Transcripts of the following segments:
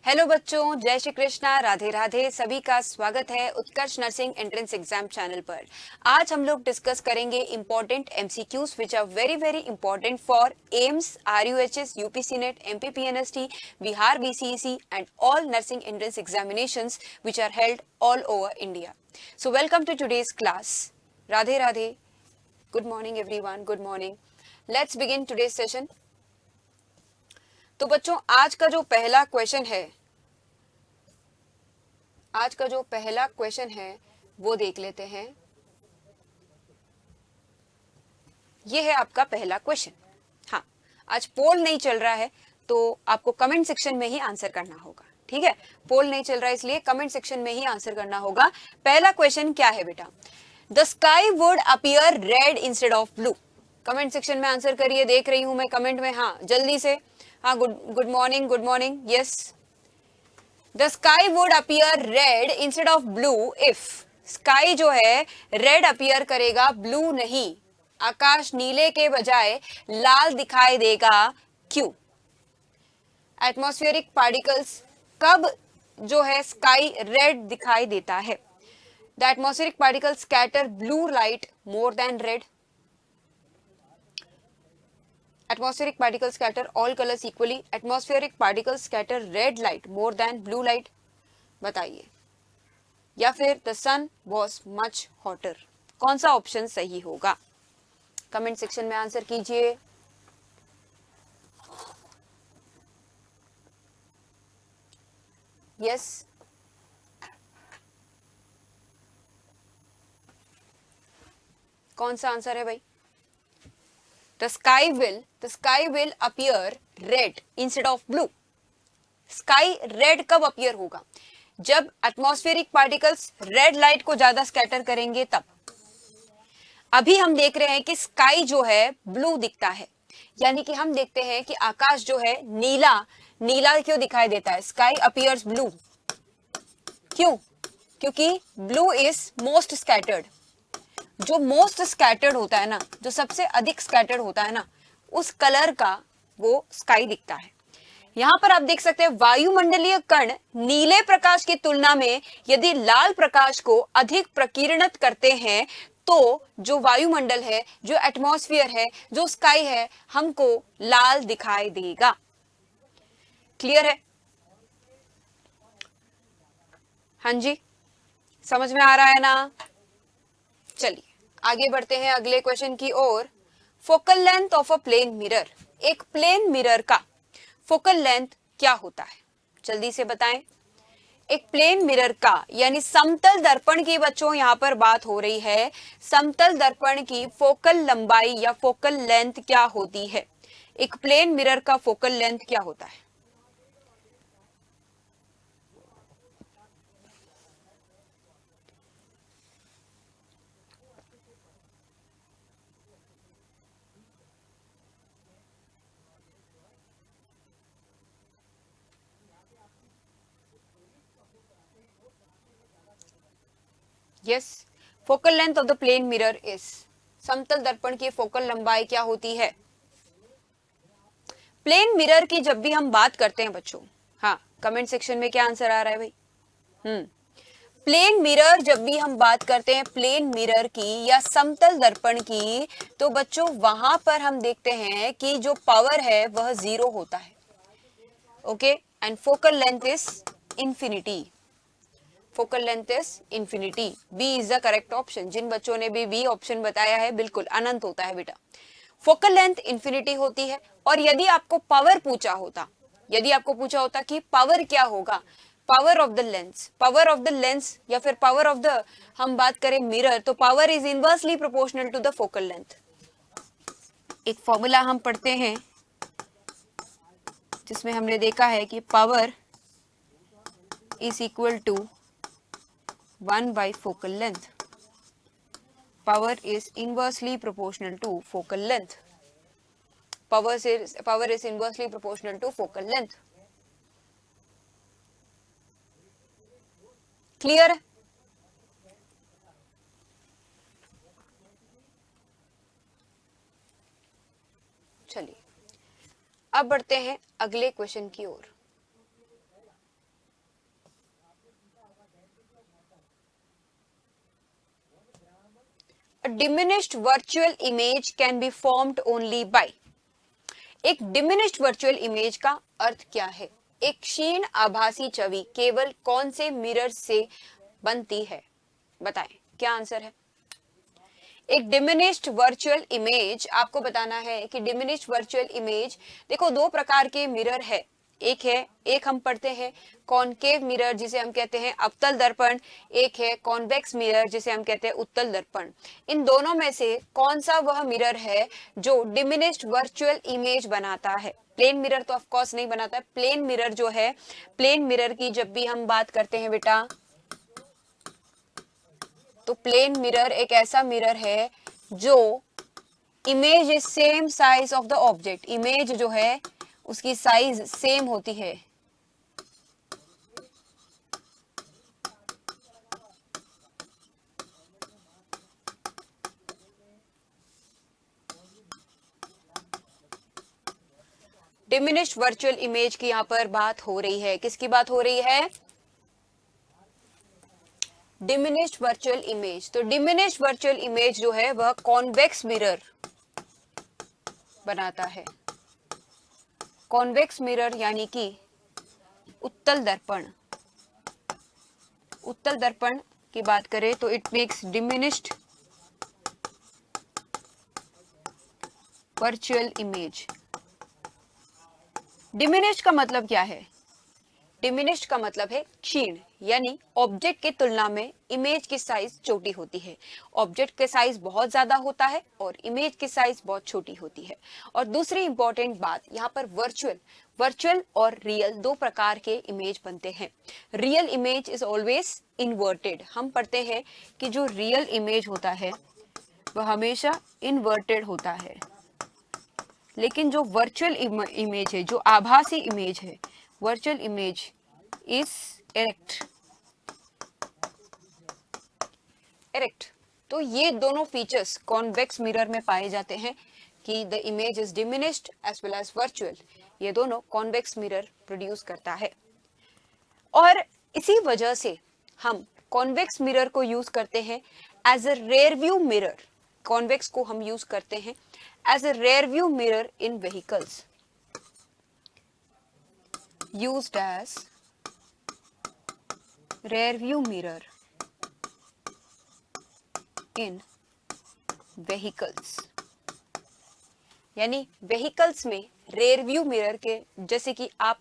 Hello बच्चों, जय श्री कृष्णा, राधे राधे। सभी का स्वागत है Utkarsh nursing entrance exam channel पर। आज हम लोग डिस्कस करेंगे important MCQs which are very very important for AIIMS, RUHS, UPC NET, MPPNST, Bihar BCEC and all nursing entrance examinations which are held all over India. So welcome to today's class. Radhe Radhe. Good morning everyone. Good morning. Let's begin today's session. तो बच्चों आज का जो पहला question है वो देख लेते हैं। ये है आपका पहला क्वेश्चन। हाँ, आज पोल नहीं चल रहा है तो आपको कमेंट सेक्शन में ही आंसर करना होगा। ठीक है, पोल नहीं चल रहा है इसलिए कमेंट सेक्शन में ही आंसर करना होगा। पहला क्वेश्चन क्या है बेटा? The sky would appear red instead of blue. Comment section में आंसर करिए, देख रही हूं मैं कमेंट में। हाँ जल्दी से। हाँ, good morning. Yes, the sky would appear red instead of blue if. Sky जो है रेड अपीयर करेगा, ब्लू नहीं। आकाश नीले के बजाय लाल दिखाई देगा, क्यों? एटमॉस्फेरिक पार्टिकल्स कब जो है स्काई रेड दिखाई देता है? The atmospheric particles scatter blue light more than red. Atmospheric particles scatter all colors equally. Atmospheric particles scatter red light more than blue light. बताइए। या फिर the sun was much hotter. कौन सा option सही होगा? कमेंट सेक्शन में answer कीजिए। Yes, कौन सा आंसर है भाई? The sky will appear red instead of blue. Sky red कब अपीयर होगा? जब एटमॉस्फेरिक पार्टिकल्स रेड लाइट को ज्यादा स्कैटर करेंगे तब। अभी हम देख रहे हैं कि स्काई जो है ब्लू दिखता है, यानी कि हम देखते हैं कि आकाश जो है नीला क्यों दिखाई देता है? स्काई अपीयर्स ब्लू, क्यों? क्योंकि ब्लू इज मोस्ट स्कैटर्ड। जो मोस्ट स्कैटर्ड होता है ना, जो सबसे अधिक स्कैटर्ड होता है ना, उस कलर का वो स्काई दिखता है। यहां पर आप देख सकते हैं वायुमंडलीय कण नीले प्रकाश की तुलना में यदि लाल प्रकाश को अधिक प्रकीर्णित करते हैं तो जो वायुमंडल है, जो एटमॉस्फेयर है, जो स्काई है, हमको लाल दिखाई देगा। क्लियर है? हाँ जी, समझ में आ रहा है ना? चलिए आगे बढ़ते हैं अगले क्वेश्चन की ओर। Focal length of a plane mirror. एक प्लेन मिरर का फोकल लेंथ क्या होता है? जल्दी से बताएं। एक प्लेन मिरर का यानी समतल दर्पण की बच्चों यहां पर बात हो रही है। समतल दर्पण की फोकल लंबाई या फोकल लेंथ क्या होती है? एक प्लेन मिरर का फोकल लेंथ क्या होता है? Yes, focal length of the plane mirror is. समतल दर्पण की फोकल लंबाई क्या होती है? प्लेन मिरर की जब भी हम बात करते हैं बच्चों, हाँ कमेंट सेक्शन में क्या आंसर आ रहा है भाई? प्लेन मिरर जब भी हम बात करते हैं प्लेन मिरर की या समतल दर्पण की, तो बच्चों वहां पर हम देखते हैं कि जो पावर है वह 0 होता है। Okay, and focal length is infinity. Focal length is infinity. B is the correct option. जिन बच्चों ने भी बी ऑप्शन बताया है, बिल्कुल अनंत होता है बेटा। फोकल लेंथ इंफिनिटी होती है। और यदि आपको पावर पूछा होता कि पावर क्या होगा, पावर ऑफ द लेंस या फिर पावर ऑफ द हम बात करें मिरर, तो power is inversely proportional to the focal length. एक फॉर्मूला हम पढ़ते हैं जिसमें हमने देखा है कि power is equal to 1 by focal length. Power is inversely proportional to focal length. Power is inversely proportional to focal length. Clear? चलिए अब बढ़ते हैं अगले क्वेश्चन की ओर। diminished virtual image can be formed only by। एक diminished virtual image का अर्थ क्या है? एक क्षीण आभासी छवि केवल कौन से मिरर से बनती है? बताएं क्या आंसर है? एक डिमिनिश्ड वर्चुअल इमेज, आपको बताना है कि डिमिनिश्ड वर्चुअल इमेज, देखो दो प्रकार के मिरर है। एक हम पढ़ते हैं कॉनकेव मिरर जिसे हम कहते हैं अवतल दर्पण, एक है कॉन्वेक्स मिरर जिसे हम कहते हैं उत्तल दर्पण। इन दोनों में से कौन सा वह मिरर है जो डिमिनिश्ड वर्चुअल इमेज बनाता है? प्लेन मिरर तो ऑफ कोर्स नहीं बनाता है। प्लेन मिरर जो है, प्लेन मिरर की जब भी हम बात करते हैं बेटा, तो प्लेन मिरर एक ऐसा मिरर है जो image is same size of the object, image जो है उसकी साइज सेम होती है। डिमिनिश्ड वर्चुअल इमेज की यहां पर बात हो रही है। किसकी बात हो रही है? Diminished virtual image. तो डिमिनिश्ड वर्चुअल इमेज जो है वह कॉन्वेक्स मिरर बनाता है। कॉन्वेक्स मिरर यानी कि उत्तल दर्पण। उत्तल दर्पण की बात करें तो it makes diminished virtual image. Diminished का मतलब क्या है? डिमिनिश्ड का मतलब है क्षीण, यानी ऑब्जेक्ट की तुलना में इमेज की साइज छोटी होती है। ऑब्जेक्ट के साइज बहुत ज्यादा होता है और इमेज की साइज बहुत छोटी होती है। और दूसरी इंपॉर्टेंट बात यहाँ पर वर्चुअल और रियल दो प्रकार के इमेज बनते हैं। Real image is always inverted. हम पढ़ते हैं कि जो रियल इमेज होता है वह हमेशा इन्वर्टेड होता है, लेकिन जो वर्चुअल इमेज है, जो आभासी इमेज है, वर्चुअल इमेज इज एरेक्ट। तो ये दोनों फीचर्स कॉन्वेक्स मिरर में पाए जाते हैं कि the image is diminished as well as virtual. ये दोनों कॉन्वेक्स मिरर प्रोड्यूस करता है और इसी वजह से हम कॉन्वेक्स मिरर को यूज करते हैं as a rear view mirror. Convex को हम यूज करते हैं as a rear view mirror in vehicles, used as rear view mirror in vehicles। यानी व्हीकल्स में रेयर व्यू मिरर के, जैसे कि आप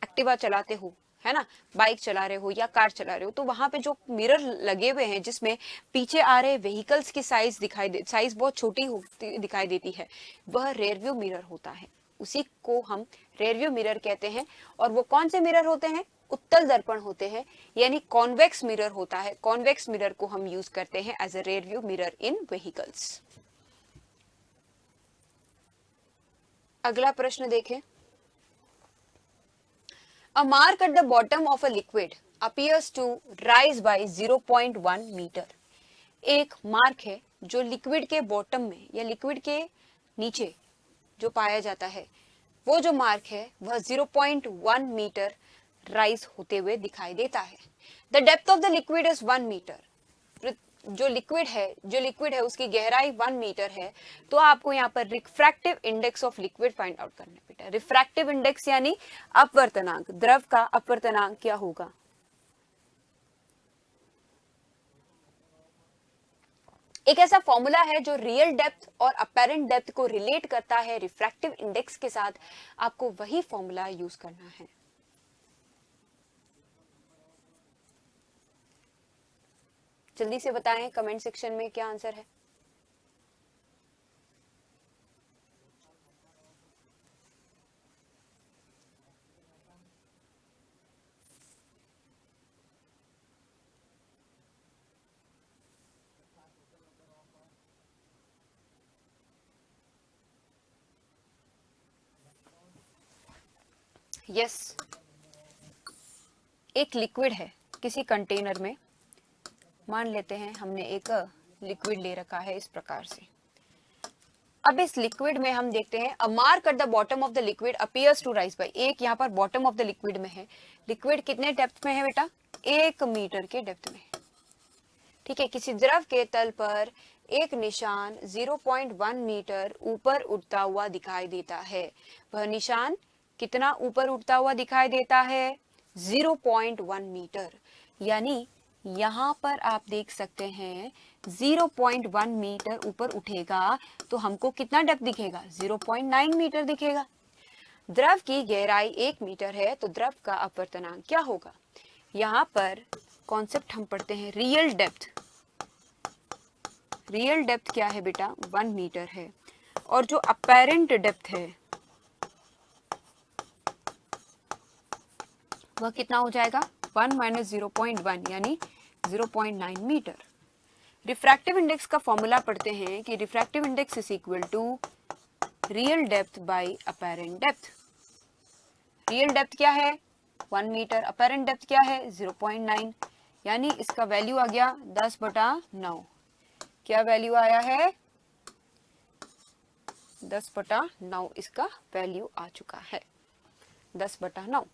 एक्टिवा चलाते हो, है ना, बाइक चला रहे हो या कार चला रहे हो, तो वहां पे जो मिरर लगे हुए हैं जिसमें पीछे आ रहे व्हीकल्स की साइज बहुत छोटी दिखाई देती है, वह रेयर व्यू मिरर होता है। उसी को हम रेयर व्यू मिरर कहते हैं। और वो कौन से मिरर होते हैं? उत्तल दर्पण होते हैं, यानी कॉन्वेक्स मिरर होता है। कॉन्वेक्स मिरर को हम यूज करते हैं as a rear view mirror in vehicles. अगला प्रश्न देखें। A mark at the bottom of a liquid appears to rise by 0.1 metre. एक मार्क है जो लिक्विड के बॉटम में या लिक्विड के नीचे जो पाया जाता है, वो जो मार्क है वह 0.1 मीटर राइज होते हुए दिखाई देता है। The depth of the liquid is 1 metre. जो लिक्विड है उसकी गहराई 1 मीटर है। तो आपको यहाँ पर refractive index of liquid find out करना है बेटा। रिफ्रैक्टिव इंडेक्स यानी अपवर्तनांक, द्रव का अपवर्तनांक क्या होगा? एक ऐसा फॉर्मूला है जो रियल डेप्थ और अपेरेंट डेप्थ को रिलेट करता है रिफ्रैक्टिव इंडेक्स के साथ। आपको वही फॉर्मूला यूज करना है। जल्दी से बताएं कमेंट सेक्शन में क्या आंसर है। यस, एक लिक्विड है किसी कंटेनर में। मान लेते हैं हमने एक लिक्विड ले रखा है इस प्रकार से। अब इस लिक्विड में हम देखते हैं a mark at the bottom of the liquid appears to rise by. एक यहाँ पर बॉटम ऑफ द लिक्विड में है। लिक्विड कितने डेप्थ में है बेटा? 1 मीटर के डेप्थ में। ठीक है, किसी द्रव के तल पर एक निशान 0.1 मीटर ऊपर उड़ता हुआ दिखाई देता है। वह निशान कितना ऊपर उड़ता हुआ दिखाई देता है? 0.1 मीटर। यानी यहाँ पर आप देख सकते हैं 0.1 मीटर ऊपर उठेगा तो हमको कितना डेप्थ दिखेगा? 0.9 मीटर दिखेगा। द्रव की गहराई 1 मीटर है तो द्रव का अपवर्तनांक क्या होगा? यहाँ पर कॉन्सेप्ट हम पढ़ते हैं रियल डेप्थ। रियल डेप्थ क्या है बेटा? 1 मीटर है। और जो अपेरेंट डेप्थ है वह कितना हो जाएगा? 1 माइनस 0.1 यानी 0.9 मीटर। रिफ्रैक्टिव इंडेक्स का फॉर्मूला पढ़ते हैं कि refractive index is equal to real depth by apparent depth. Real depth क्या है? 1 मीटर। अपेरेंट डेप्थ क्या है? 0.9। यानी इसका वैल्यू आ गया 10/9। क्या वैल्यू आया है? 10/9 इसका वैल्यू आ चुका है। 10/9।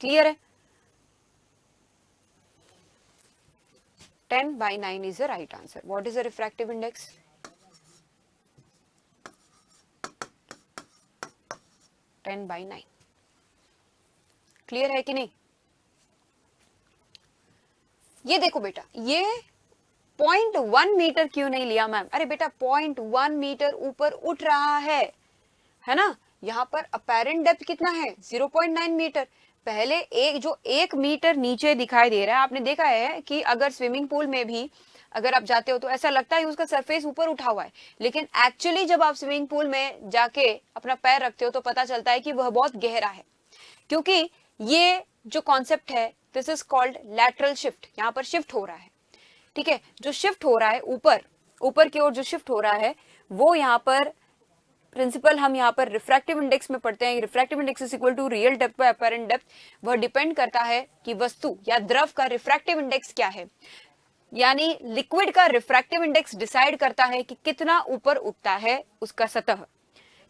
क्लियर है? 10/9 is the right answer. What is the refractive index? 10/9। Clear है कि नहीं? ये देखो बेटा, ये 0.1 मीटर क्यों नहीं लिया मैम? अरे बेटा 0.1 मीटर ऊपर उठ रहा है ना? यहाँ पर अपेरेंट डेप्थ कितना है? 0.9 मीटर। पहले एक जो 1 मीटर नीचे दिखाई दे रहा है, आपने देखा है कि अगर स्विमिंग पूल में भी अगर आप जाते हो तो ऐसा लगता है उसका सरफेस ऊपर उठा हुआ है, लेकिन एक्चुअली जब आप स्विमिंग पूल में जाके अपना पैर रखते हो तो पता चलता है कि वह बहुत गहरा है, क्योंकि ये जो कॉन्सेप्ट है this is called lateral shift. यहाँ पर शिफ्ट हो रहा है, ठीक है? जो शिफ्ट हो रहा है ऊपर ऊपर की ओर जो शिफ्ट हो रहा है वो यहाँ पर प्रिंसिपल हम यहाँ पर रिफ्रैक्टिव इंडेक्स में पढ़ते हैं। Refractive index is equal to real depth by apparent depth. वह डिपेंड करता है कि वस्तु या द्रव का रिफ्रैक्टिव इंडेक्स क्या है, यानी लिक्विड का रिफ्रैक्टिव इंडेक्स डिसाइड करता है कि कितना ऊपर उठता है उसका सतह,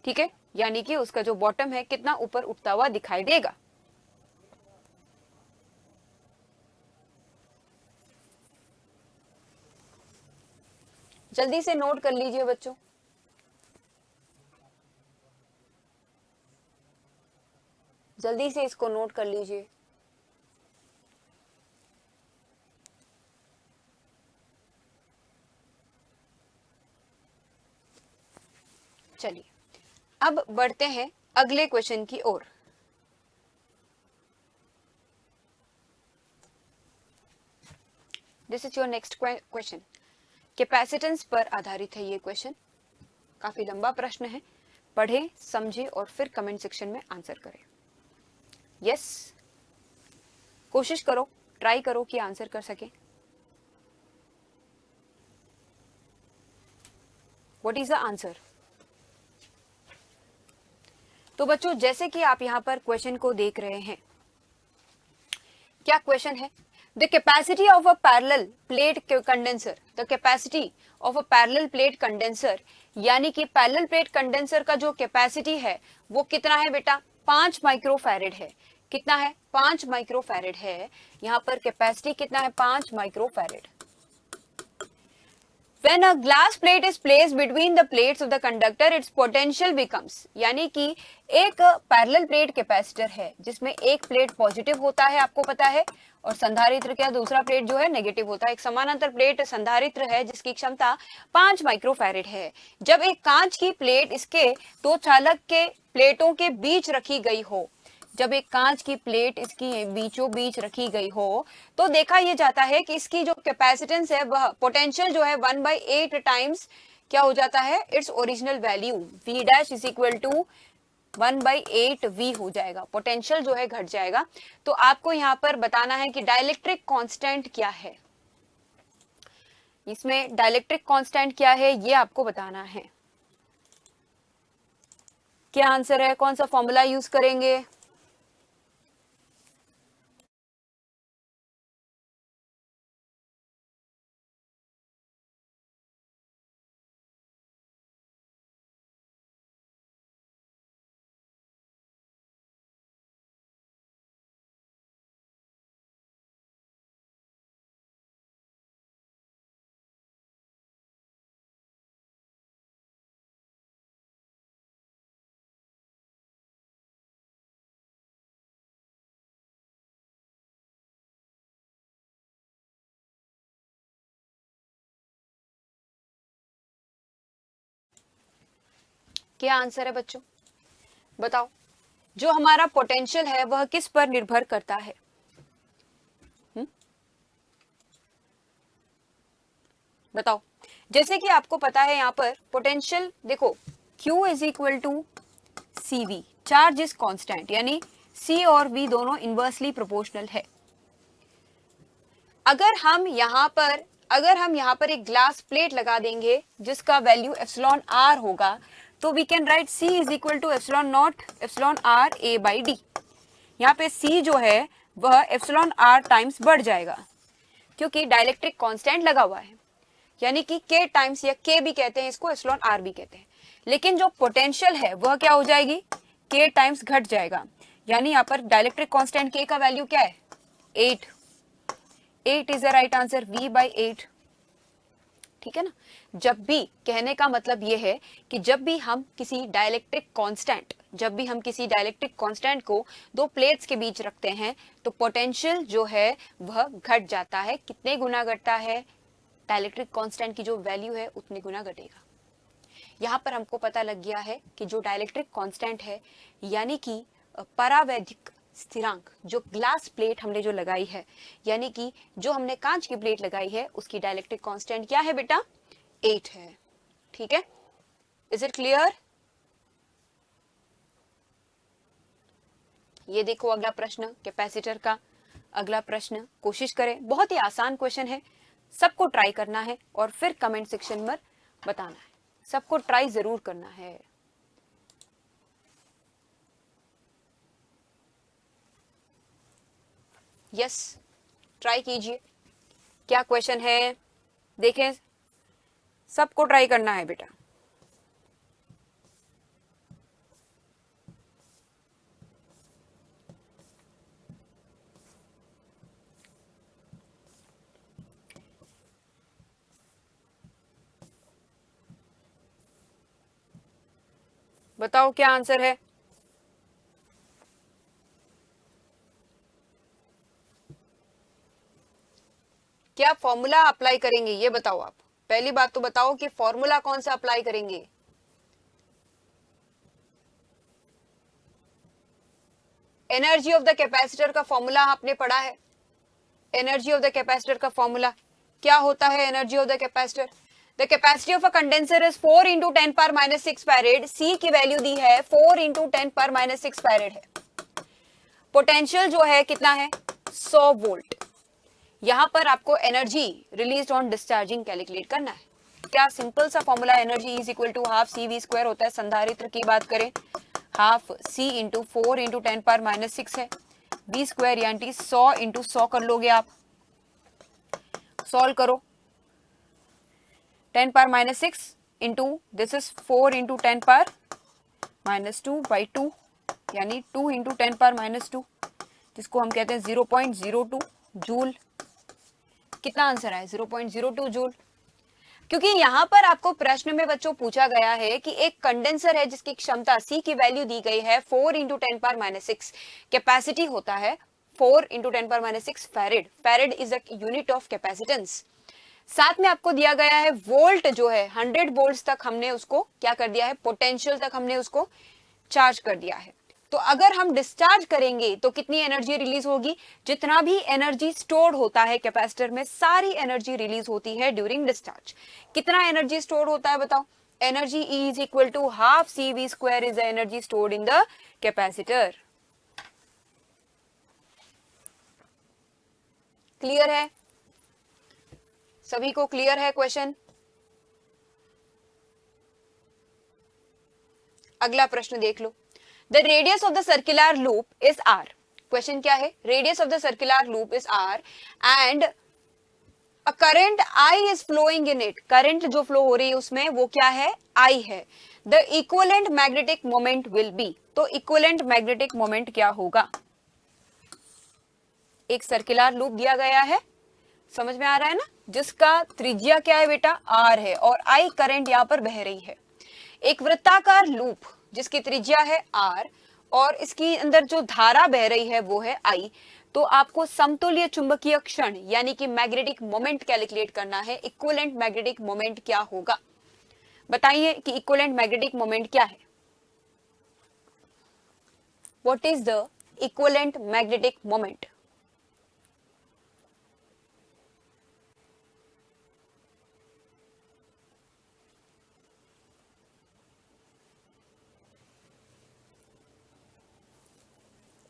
ठीक है? यानी कि उसका जो बॉटम है कितना ऊपर उठता हुआ दिखाई देगा। जल्दी से नोट कर लीजिए बच्चों। जल्दी से इसको नोट कर लीजिए। चलिए अब बढ़ते हैं अगले क्वेश्चन की ओर। This is your next question. Capacitance पर आधारित है ये क्वेश्चन। काफी लंबा प्रश्न है, पढ़ें, समझें और फिर कमेंट सेक्शन में आंसर करें। यस, कोशिश करो, ट्राई करो कि आंसर कर सके। What is the answer? तो बच्चों जैसे कि आप यहाँ पर क्वेश्चन को देख रहे हैं, क्या क्वेश्चन है? The capacity of a parallel plate condenser. The capacity of a parallel plate condenser, यानी कि पैरेलल प्लेट कंडेंसर का जो कैपेसिटी है वो कितना है बेटा? 5 माइक्रोफैरेड है। कितना है? 5 माइक्रोफैरेड है। यहाँ पर कैपेसिटी कितना है? 5 microfarad. When a glass plate is placed between the plates of the conductor, its potential becomes, यानी कि एक पैरेलल प्लेट कैपेसिटर है जिसमें एक प्लेट पॉजिटिव होता है, आपको पता है, और संधारित्र क्या? दूसरा प्लेट जो है नेगेटिव होता है। एक समानांतर प्लेट संधारित्र है जिसकी क्षमता 5 माइक्रोफैरेड है। जब एक कांच की प्लेट इसके दो चालक के प्लेटों के बीच रखी गई हो, जब एक कांच की प्लेट इसकी बीचों बीच रखी गई हो तो देखा यह जाता है कि इसकी जो कैपेसिटेंस है वह पोटेंशियल जो है 1/8 टाइम्स क्या हो जाता है? Its original value V dash is equal to 1/8 V हो जाएगा। पोटेंशियल जो है घट जाएगा। तो आपको यहाँ पर बताना है कि डाइलेक्ट्रिक कांस्टेंट क्या है। इसमें डाइलेक्ट्रिक कांस्टेंट क्या है ये आपको बताना है। क्या आंसर है? कौन सा फॉर्मूला यूज करेंगे? क्या आंसर है बच्चों, बताओ। जो हमारा पोटेंशियल है वह किस पर निर्भर करता है? बताओ। जैसे कि आपको पता है यहां पर पोटेंशियल देखो, Q is equal to C V, charge is constant, यानी C और V दोनों इनवर्सली प्रोपोर्शनल है। अगर हम यहाँ पर एक ग्लास प्लेट लगा देंगे जिसका वैल्यू एप्सिलॉन आर होगा, तो we can write C is equal to epsilon naught epsilon R A by D. यहाँ पे C जो है वह एप्सिलॉन आर टाइम्स बढ़ जाएगा क्योंकि डाइलेक्ट्रिक कांस्टेंट लगा हुआ है, यानी कि K टाइम्स, या K भी कहते हैं इसको, एप्सिलॉन आर भी कहते हैं। लेकिन जो पोटेंशियल है वह क्या हो जाएगी, K टाइम्स घट जाएगा, यानी यहाँ पर डाइलेक्ट्रिक कांस्टेंट K का वैल्यू क्या है, 8 is the right answer, V by 8। ठीक है ना। जब भी, कहने का मतलब यह है कि जब भी हम किसी डाइलेक्ट्रिक कांस्टेंट को दो प्लेट्स के बीच रखते हैं तो पोटेंशियल जो है वह घट जाता है। कितने गुना घटता है, डाइलेक्ट्रिक कांस्टेंट की जो वैल्यू है उतने गुना घटेगा। यहाँ पर हमको पता लग गया है कि जो डाइलेक्ट्रिक कांस्टेंट है, यानी कि परावैद्युतिक स्थिरांक, जो ग्लास प्लेट हमने जो लगाई है, यानी कि जो हमने कांच की प्लेट लगाई है, उसकी डाइलेक्ट्रिक कांस्टेंट क्या है बेटा, 8 है। ठीक है, इज इट क्लियर? ये देखो अगला प्रश्न, कैपेसिटर का अगला प्रश्न, कोशिश करें, बहुत ही आसान क्वेश्चन है, सबको ट्राई करना है और फिर कमेंट सेक्शन में बताना है, सबको ट्राई जरूर करना है। यस, ट्राई कीजिए। क्या क्वेश्चन है देखें, सबको ट्राई करना है बेटा। बताओ क्या आंसर है। क्या फॉर्मूला अप्लाई करेंगे, ये बताओ आप। पहली बात तो बताओ कि फॉर्मूला कौन सा अप्लाई करेंगे। एनर्जी ऑफ द कैपेसिटर का फॉर्मूला आपने पढ़ा है। एनर्जी ऑफ द कैपेसिटर का फॉर्मूला क्या होता है, energy of the capacitor, the capacity of a condenser is 4 into 10 power minus 6 farad. C की वैल्यू दी है 4 इंटू 10 पावर माइनस 6 फैरेड है। पोटेंशियल जो है कितना है, 100 वोल्ट। यहां पर आपको energy release on discharging calculate करना है। क्या सिंपल सा formula, energy is equal to half C V square होता है। संधारित्र की बात करें, half C into 4 into 10 power minus 6 है, वी स्क्वायर यानी 100 इंटू 100 कर लोगे आप, सॉल्व करो। 10 power minus 6 into this is 4 into 10 power minus 2 by 2, यानी 2 इंटू 10 पावर माइनस 2, जिसको हम कहते हैं 0.02 जूल। कितना आंसर है, 0.02 जूल। क्योंकि यहां पर आपको प्रश्न में बच्चों पूछा गया है कि एक कंडेंसर है जिसकी क्षमता सी की वैल्यू दी गई है 4 इंटू 10 पावर माइनस 6, कैपेसिटी होता है 4 into 10 power minus 6 farad. Farad is a unit of capacitance. साथ में आपको दिया गया है वोल्ट जो है 100 वोल्ट तक हमने उसको क्या कर दिया है, पोटेंशियल तक हमने उसको चार्ज कर दिया है। तो अगर हम डिस्चार्ज करेंगे तो कितनी एनर्जी रिलीज होगी, जितना भी एनर्जी स्टोर्ड होता है कैपेसिटर में, सारी एनर्जी रिलीज होती है ड्यूरिंग डिस्चार्ज। कितना एनर्जी स्टोर होता है बताओ, energy is equal to half C V square is the energy stored in the capacitor. Clear है, सभी को क्लियर है क्वेश्चन? अगला प्रश्न देख लो, the radius of the circular loop is R. Question क्या है, radius of the circular loop is R and a current I is flowing in it. Current जो फ्लो हो रही है उसमें वो क्या है, आई है। The equivalent magnetic moment will be. तो इक्विवेलेंट मैग्नेटिक मोमेंट क्या होगा, एक सर्कुलर लूप दिया गया है, समझ में आ रहा है ना, जिसका त्रिज्या क्या है बेटा, आर है और आई करंट यहां पर बह रही है। एक वृत्ताकार लूप जिसकी त्रिज्या है आर और इसकी अंदर जो धारा बह रही है वो है आई। तो आपको समतुल्य चुंबकीय क्षण यानी कि मैग्नेटिक मोमेंट कैलकुलेट करना है। इक्विवेलेंट मैग्नेटिक मोमेंट क्या होगा, बताइए कि इक्विवेलेंट मैग्नेटिक मोमेंट क्या है। What is the equivalent magnetic moment?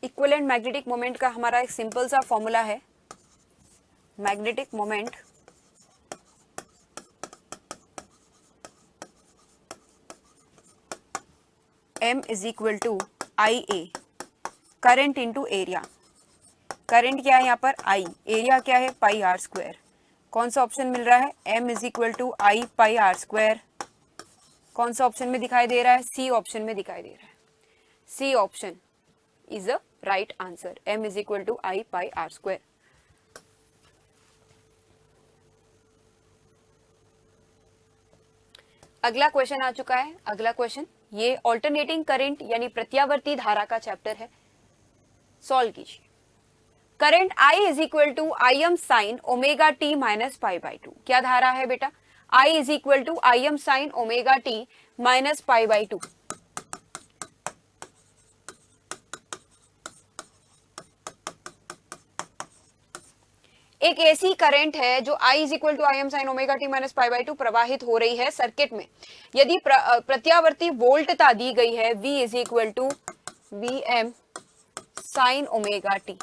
Equivalent magnetic moment का हमारा एक सिंपल सा फॉर्मूला है, magnetic moment m is equal to I A, current into area. Current क्या है यहाँ पर I, एरिया क्या है पाई आर स्क्वायर। कौन सा ऑप्शन मिल रहा है, m is equal to I pi are square. कौन सा ऑप्शन में दिखाई दे रहा है, सी ऑप्शन में दिखाई दे रहा है। C option is the right answer, m is equal to I pi are square. अगला क्वेश्चन आ चुका है। अगला क्वेश्चन, ये ऑल्टरनेटिंग करंट यानी प्रत्यावर्ती धारा का चैप्टर है, सॉल्व कीजिए। Current I is equal to I M sine omega T minus pi by two. क्या धारा है बेटा, I is equal to I M sine omega T minus pi by two. एक ऐसी करंट है जो I is equal to I M sine omega T minus pi by two प्रवाहित हो रही है सर्किट में। यदि प्रत्यावर्ती वोल्टता दी गई है V is equal to V M sine omega T.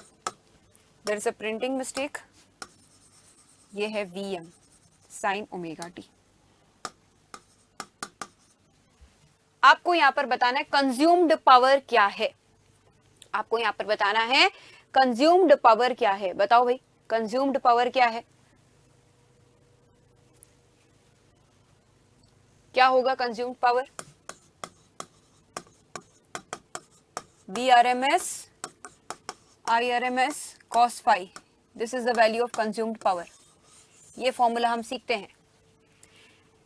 There is a printing mistake, ये है V M sine omega T. आपको यहां पर बताना है कंज्यूम्ड पावर क्या है। आपको यहां पर बताना है कंज्यूम्ड पावर क्या है। बताओ भाई, कंज्यूम्ड पावर क्या है, क्या होगा consumed power, V R M S I R M S cos phi, this is the value of consumed power. ये फॉर्मूला हम सीखते हैं।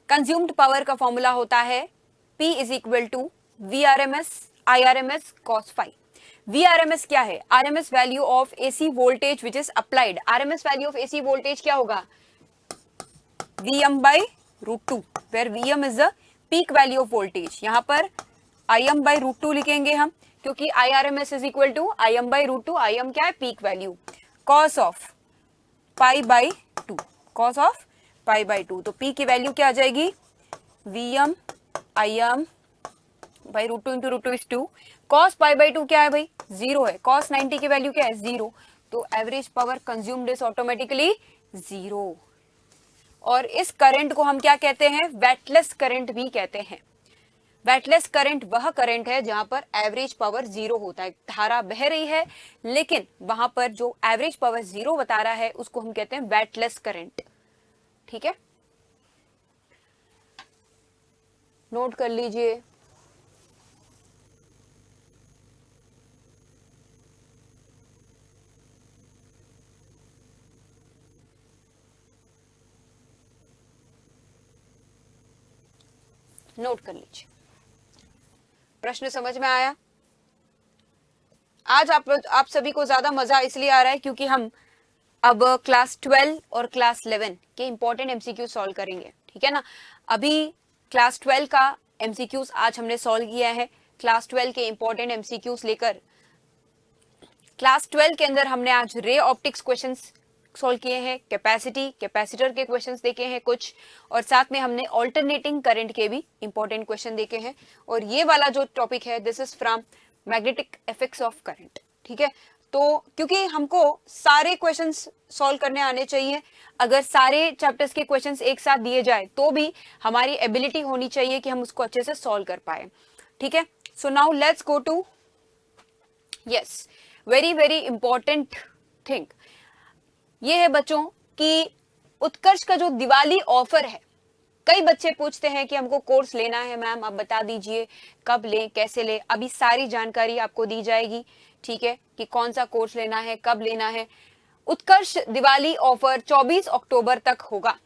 कंज्यूम्ड पावर का फॉर्मूला होता है P is equal to V R M S I R M S cos phi. VRMS क्या है, RMS value of AC voltage which is applied. RMS value of AC voltage क्या होगा, VM by root two, where VM is the peak value of voltage. यहाँ पर IM by root to लिखेंगे हम, क्योंकि IRMS is equal to IM by root two. IM क्या है, peak value, cos of pi by two, cos of pi by two. तो P की value क्या आ जाएगी, VM IM by root two into root two is two. Cos pi by two क्या है भाई, जीरो है। कॉस 90 की वैल्यू क्या है, जीरो। तो average power consumed is automatically zero. और इस करंट को हम क्या कहते हैं, वेटलेस करंट भी कहते हैं। वेटलेस करंट वह करंट है जहां पर एवरेज पावर जीरो होता है। धारा बह रही है लेकिन वहां पर जो एवरेज पावर जीरो बता रहा है उसको हम कहते हैं वेटलेस करंट। ठीक है, नोट कर लीजिए। नोट कर लीजिए, प्रश्न समझ में आया। आज आप सभी को ज्यादा मजा इसलिए आ रहा है क्योंकि हम अब क्लास 12 और क्लास 11 के इंपॉर्टेंट एमसीक्यू सॉल्व करेंगे। ठीक है ना, अभी क्लास 12 का एमसीक्यूज आज हमने सॉल्व किया है। क्लास 12 के इंपॉर्टेंट एमसीक्यूज लेकर क्लास 12 के अंदर हमने आज रे ऑप्टिक्स क्वेश्चंस सॉल्व किए हैं, कैपेसिटी कैपेसिटर के क्वेश्चंस देखे हैं कुछ, और साथ में हमने ऑल्टरनेटिंग करंट के भी इंपॉर्टेंट क्वेश्चन देखे हैं। और ये वाला जो टॉपिक है this is from magnetic effects of current. ठीक है, तो क्योंकि हमको सारे क्वेश्चंस सॉल्व करने आने चाहिए, अगर सारे चैप्टर्स के क्वेश्चंस एक साथ दिए जाए तो भी हमारी एबिलिटी होनी चाहिए कि हम उसको अच्छे से सॉल्व कर पाए। ठीक है, so now let's go to yes very very important thing. ये है बच्चों कि उत्कर्ष का जो दिवाली ऑफर है, कई बच्चे पूछते हैं कि हमको कोर्स लेना है मैम, आप बता दीजिए कब लें कैसे लें। अभी सारी जानकारी आपको दी जाएगी। ठीक है, कि कौन सा कोर्स लेना है कब लेना है। उत्कर्ष दिवाली ऑफर 24 अक्टूबर तक होगा।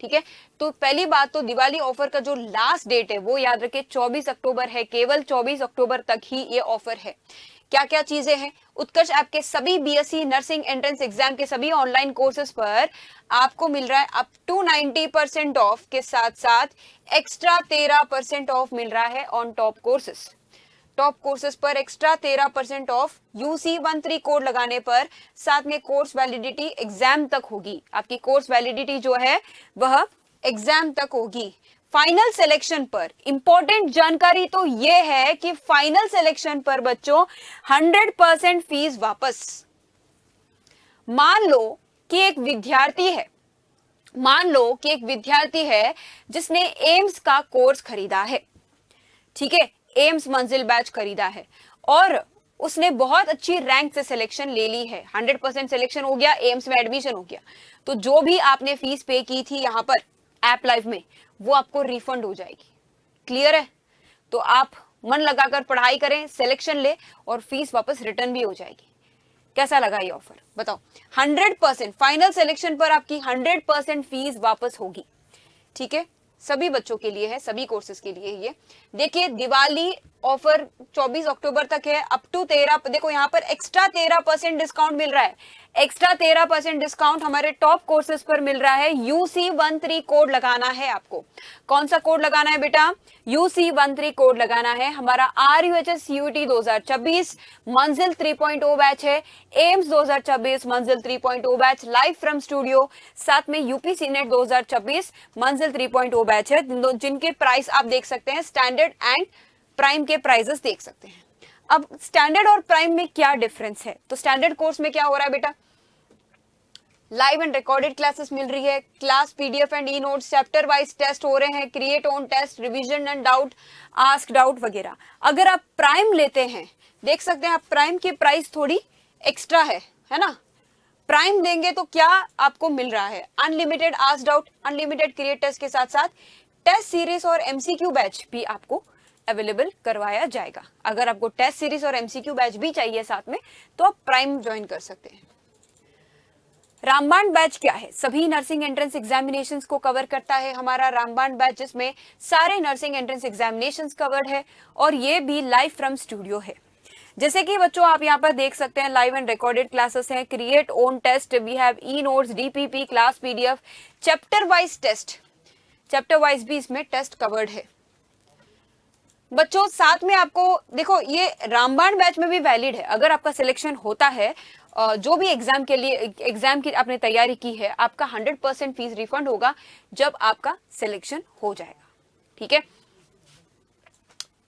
ठीक है, तो पहली बात तो दिवाली ऑफर का जो लास्ट डेट है वो याद रखें 24 अक्टूबर है। केवल 24 अक्टूबर तक ही ये ऑफर है। क्या क्या चीजें हैं, उत्कर्ष ऐप के सभी बीएससी नर्सिंग एंट्रेंस एग्जाम के सभी ऑनलाइन कोर्सेज पर आपको मिल रहा है अप टू 90% ऑफ के साथ साथ एक्स्ट्रा 13% ऑफ मिल रहा है on top courses. Top courses पर एक्स्ट्रा 13% ऑफ UC13 कोड लगाने पर, साथ में कोर्स वैलिडिटी एग्जाम तक होगी। आपकी कोर्स वैलिडिटी जो है वह एग्जाम तक होगी। फाइनल सिलेक्शन पर इंपॉर्टेंट जानकारी तो यह है कि फाइनल सिलेक्शन पर बच्चों 100% फीस वापस। मान लो कि एक विद्यार्थी है जिसने एम्स का कोर्स खरीदा है, ठीक है, एम्स मंजिल बैच खरीदा है और उसने बहुत अच्छी रैंक से सिलेक्शन ले ली है, 100% सिलेक्शन हो गया, एम्स में एडमिशन हो गया। तो जो भी आपने फीस पे की थी यहां पर ऐप लाइव में, वो आपको रिफंड हो जाएगी। क्लियर है? तो आप मन लगाकर पढ़ाई करें, सिलेक्शन ले और फीस वापस रिटर्न भी हो जाएगी। कैसा लगा ये ऑफर बताओ? 100% फाइनल सिलेक्शन पर आपकी 100% फीस वापस होगी, ठीक है। सभी बच्चों के लिए है, सभी कोर्सेज के लिए ये। देखिए दिवाली ऑफर 24 अक्टूबर तक है, अप टू 13। देखो यहाँ पर एक्स्ट्रा 13% डिस्काउंट मिल रहा है, एक्स्ट्रा 13% डिस्काउंट हमारे टॉप कोर्सेज पर मिल रहा है। UC13 कोड लगाना है आपको। कौन सा कोड लगाना है बेटा? UC13 कोड लगाना है। हमारा RUHS CUET 2024 मंजिल 3.0 बैच है, एम्स 2024 मंजिल 3.0 बैच लाइव फ्रॉम स्टूडियो, साथ में UPC नेट 2024 मंजिल 3.0 बैच है, जिनके प्राइस आप देख सकते हैं, स्टैंडर्ड एंड प्राइम के प्राइजेस देख सकते हैं। अब स्टैंडर्ड और प्राइम में क्या डिफरेंस है? तो स्टैंडर्ड कोर्स में क्या हो रहा है बेटा? लाइव एंड रिकॉर्डेड क्लासेस मिल रही है, class PDF and E notes, chapter wise test हो रहे हैं, create own test, revision and doubt, ask doubt वगैरह। अगर आप प्राइम लेते हैं, देख सकते हैं आप प्राइम की प्राइस थोड़ी एक्स्ट्रा है ना। प्राइम देंगे तो क्या आपको मिल रहा है? Unlimited ask doubt, unlimited create test के साथ साथ टेस्ट सीरीज और MCQ बैच भी आपको अवेलेबल करवाया जाएगा। अगर आपको टेस्ट सीरीज और MCQ बैच भी चाहिए साथ में, तो आप प्राइम ज्वाइन कर सकते हैं। रामबाण बैच क्या है? सभी नर्सिंग एंट्रेंस एग्जामिनेशंस को कवर करता है हमारा रामबाण बैच, जिसमें सारे नर्सिंग एंट्रेंस एग्जामिनेशंस कवर्ड है और ये भी लाइव फ्रॉम स्टूडियो है। जैसे कि बच्चों आप यहाँ पर देख सकते हैं, लाइव एंड रिकॉर्डेड क्लासेस हैं, create own test, we have E notes, DPP, class PDF, chapter wise test, chapter wise भी इसमें टेस्ट कवर्ड है बच्चों। साथ में आपको देखो ये रामबाण बैच में भी वैलिड है। अगर आपका सिलेक्शन होता है, जो भी एग्जाम के लिए एग्जाम की आपने तैयारी की है, आपका 100% फीस रिफंड होगा जब आपका सिलेक्शन हो जाएगा, ठीक है।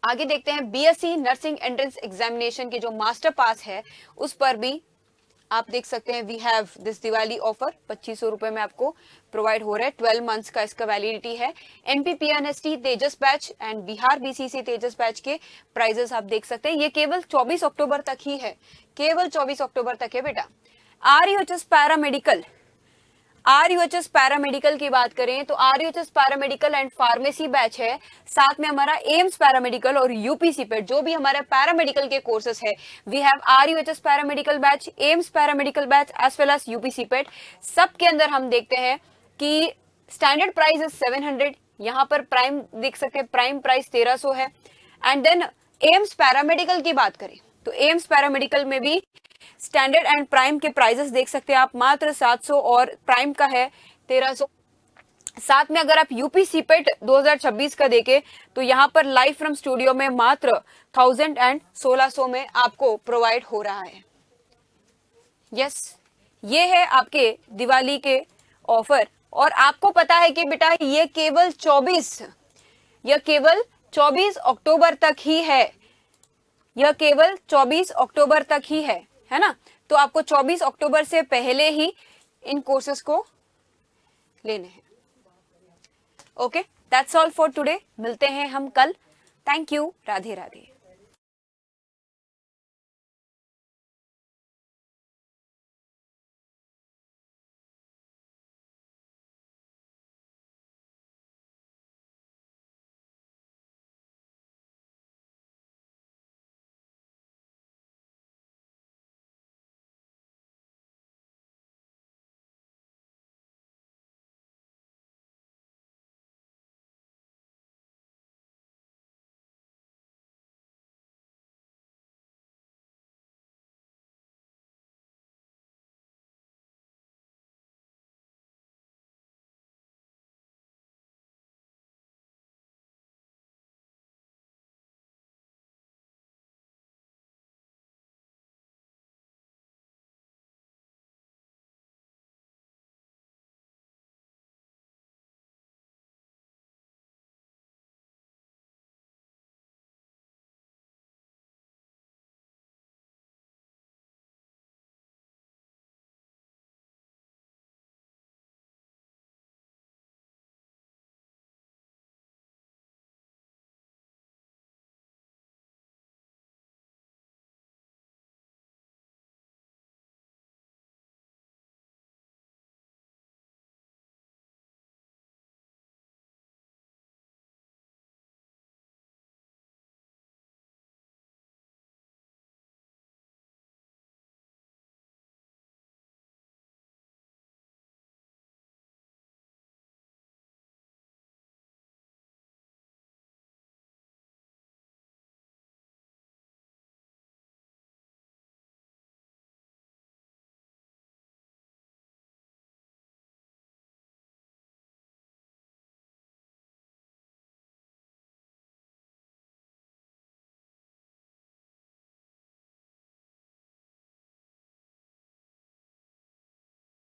आगे देखते हैं BSc नर्सिंग एंट्रेंस एग्जामिनेशन के जो मास्टर पास है, उस पर भी आप देख सकते हैं we have this Diwali offer 2500 रुपए में आपको प्रोवाइड हो रहा है। 12 मंथ्स का इसका वैलिडिटी है। MPPNST Tejas batch and Bihar BCC Tejas batch के प्राइजेस आप देख सकते हैं। ये केवल 24 अक्टूबर तक ही है, केवल 24 अक्टूबर तक है बेटा। RUHS पैरामेडिकल की बात करें तो RUHS paramedical and pharmacy batch है, साथ में हमारा एम्स पैरामेडिकल और UPC पेट, जो भी हमारे पैरामेडिकल के कोर्सेस है, we have RUHS paramedical batch, AIIMS paramedical batch as well as UPC PET. सबके अंदर हम देखते हैं कि स्टैंडर्ड प्राइस है 700, यहाँ पर प्राइम देख सकते हैं, प्राइम प्राइस 1300 है। एंड देन एम्स पैरामेडिकल की बात करें तो एम्स पैरामेडिकल में भी स्टैंडर्ड एंड प्राइम के प्राइजेस देख सकते हैं आप, मात्र 700 और प्राइम का है 1300। साथ में अगर आप UPC पेट 2026 का देखें तो यहाँ पर लाइव फ्रॉम स्टूडियो में मात्र 1000 एंड 1600 में आपको प्रोवाइड हो रहा है। यस, ये है आपके दिवाली के ऑफर। और आपको पता है कि बेटा ये केवल 24 अक्टूबर तक ही है, यह केवल 24 अक्टूबर तक ही है ना। तो आपको 24 अक्टूबर से पहले ही इन कोर्सेस को लेने हैं। Okay, that's all for today. मिलते हैं हम कल। Thank you. राधे राधे।